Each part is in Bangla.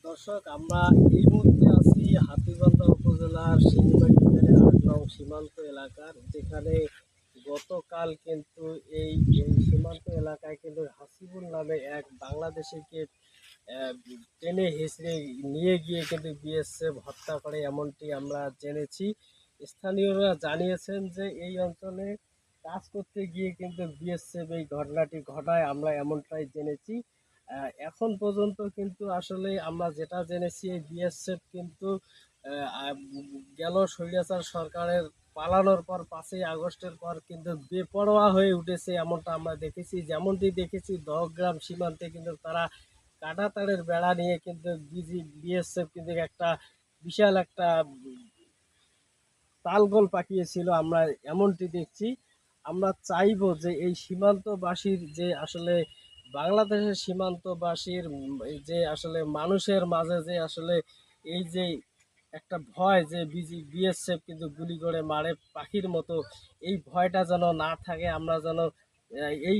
দর্শক, আমরা এই মুহূর্তে আছি হাতীবান্ধা উপজেলার শিঙিমারি ইউনিয়নের ৮ নং সীমান্ত এলাকার, যেখানে গতকাল কিন্তু এই এই সীমান্ত এলাকায় কিন্তু হাসিবুল নামে এক বাংলাদেশিকে টেনে হিঁচড়ে নিয়ে গিয়ে কিন্তু বিএসএফ হত্যা করে, এমনটি আমরা জেনেছি। স্থানীয়রা জানিয়েছেন যে এই অঞ্চলে কাজ করতে গিয়ে কিন্তু বিএসএফ এই ঘটনাটি ঘটায়, আমরা এমনটাই জেনেছি। এখন পর্যন্ত কিন্তু আসলে আমরা যেটা জেনেছি, এই বিএসএফ কিন্তু গেল স্বৈরাচার সরকারের পালানোর পর ৫ই আগস্টের পর কিন্তু বেপরোয়া হয়ে উঠেছে, এমনটা আমরা দেখেছি। যেমনটি দেখেছি দহগ্রাম সীমান্তে কিন্তু তারা কাঁটাতারের বেড়া নিয়ে কিন্তু বিএসএফ কিন্তু একটা বিশাল একটা তালগোল পাকিয়েছিল, আমরা এমনটি দেখছি। আমরা চাইবো যে এই সীমান্তবাসীর যে আসলে বাংলাদেশের সীমান্তবাসীর এই যে আসলে মানুষের মাঝে যে আসলে এই যে একটা ভয় যে বিএসএফ কিন্তু গুলি করে মারে পাখির মতো, এই ভয়টা যেন না থাকে। আমরা যেন এই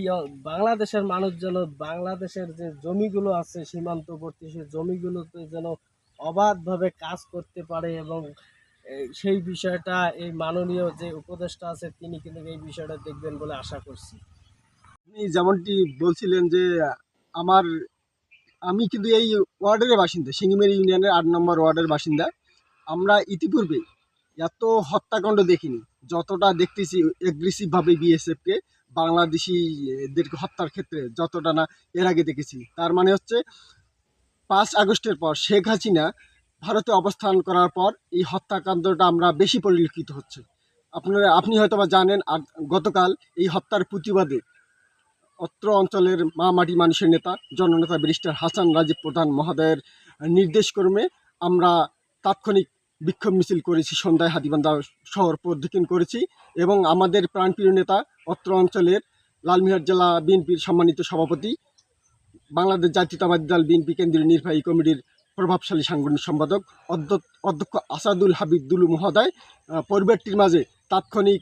বাংলাদেশের মানুষ যেন বাংলাদেশের যে জমিগুলো আছে সীমান্তবর্তী, সেই জমিগুলোতে যেন অবাধভাবে কাজ করতে পারে, এবং সেই বিষয়টা এই মাননীয় যে উপদেষ্টা আছে তিনি কিন্তু এই বিষয়টা দেখবেন বলে আশা করছি। আপনি যেমনটি বলছিলেন যে আমার আমি কিন্তু এই ওয়ার্ডের বাসিন্দা, সিঙ্গিমারি ইউনিয়নের ৮ নম্বর ওয়ার্ডের বাসিন্দা। আমরা ইতিপূর্বে এত হত্যাকাণ্ড দেখিনি, যতটা দেখতেছি এগ্রেসিভভাবে বিএসএফকে বাংলাদেশিদেরকে হত্যার ক্ষেত্রে যতটা না এর আগে দেখেছি। তার মানে হচ্ছে ৫ আগস্টের পর শেখ হাসিনা ভারতে অবস্থান করার পর এই হত্যাকাণ্ডটা আমরা বেশি পরিলক্ষিত হচ্ছে। আপনি হয়তো বা জানেন, আর গতকাল এই হত্যার প্রতিবাদে অত্র অঞ্চলের মা মাটি মানুষের নেতা জননেতা ব্যারিস্টার হাসান রাজীব প্রধান মহোদয়ের নির্দেশক্রমে আমরা তাৎক্ষণিক বিক্ষোভ মিছিল করেছি। সন্ধ্যায় হাতীবান্ধা শহর প্রদক্ষিণ করেছি এবং আমাদের প্রাণপ্রিয় নেতা অত্র অঞ্চলের লালমিহাট জেলা বিএনপির সম্মানিত সভাপতি, বাংলাদেশ জাতীয়তাবাদী দল বিএনপি কেন্দ্রীয় নির্বাহী কমিটির প্রভাবশালী সাংগঠনিক সম্পাদক অধ্যক্ষ আসাদুল হাবিব দুলু মহোদয় পরিবারটির মাঝে তাৎক্ষণিক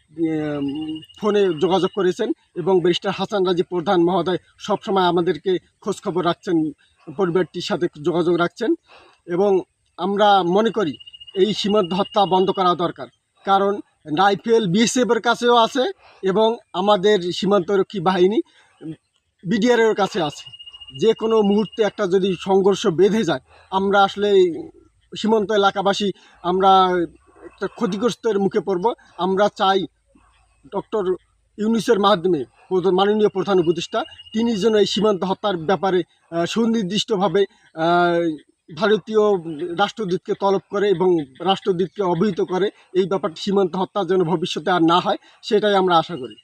ফোনে যোগাযোগ করেছেন এবং ব্যারিস্টার হাসান রাজীব প্রধান মহোদয় সবসময় আমাদেরকে খোঁজখবর রাখছেন, পরিবারটির সাথে যোগাযোগ রাখছেন। এবং আমরা মনে করি এই সীমান্ত হত্যা বন্ধ করা দরকার, কারণ রাইফেল বিএসএফের কাছেও আছে এবং আমাদের সীমান্তরক্ষী বাহিনী বিডিআরের কাছে আছে। যে কোনো মুহূর্তে একটা যদি সংঘর্ষ বেঁধে যায়, আমরা আসলে সীমান্ত এলাকাবাসী আমরা একটা ক্ষতিগ্রস্তের মুখে পড়ব। আমরা চাই ডক্টর ইউনূসের মাধ্যমে মাননীয় প্রধান উপদেষ্টা তিনি যেন এই সীমান্ত হত্যার ব্যাপারে সুনির্দিষ্টভাবে ভারতীয় রাষ্ট্রদূতকে তলব করে এবং রাষ্ট্রদূতকে অবহিত করে এই ব্যাপারটি, সীমান্ত হত্যা যেন ভবিষ্যতে আর না হয়, সেটাই আমরা আশা করি।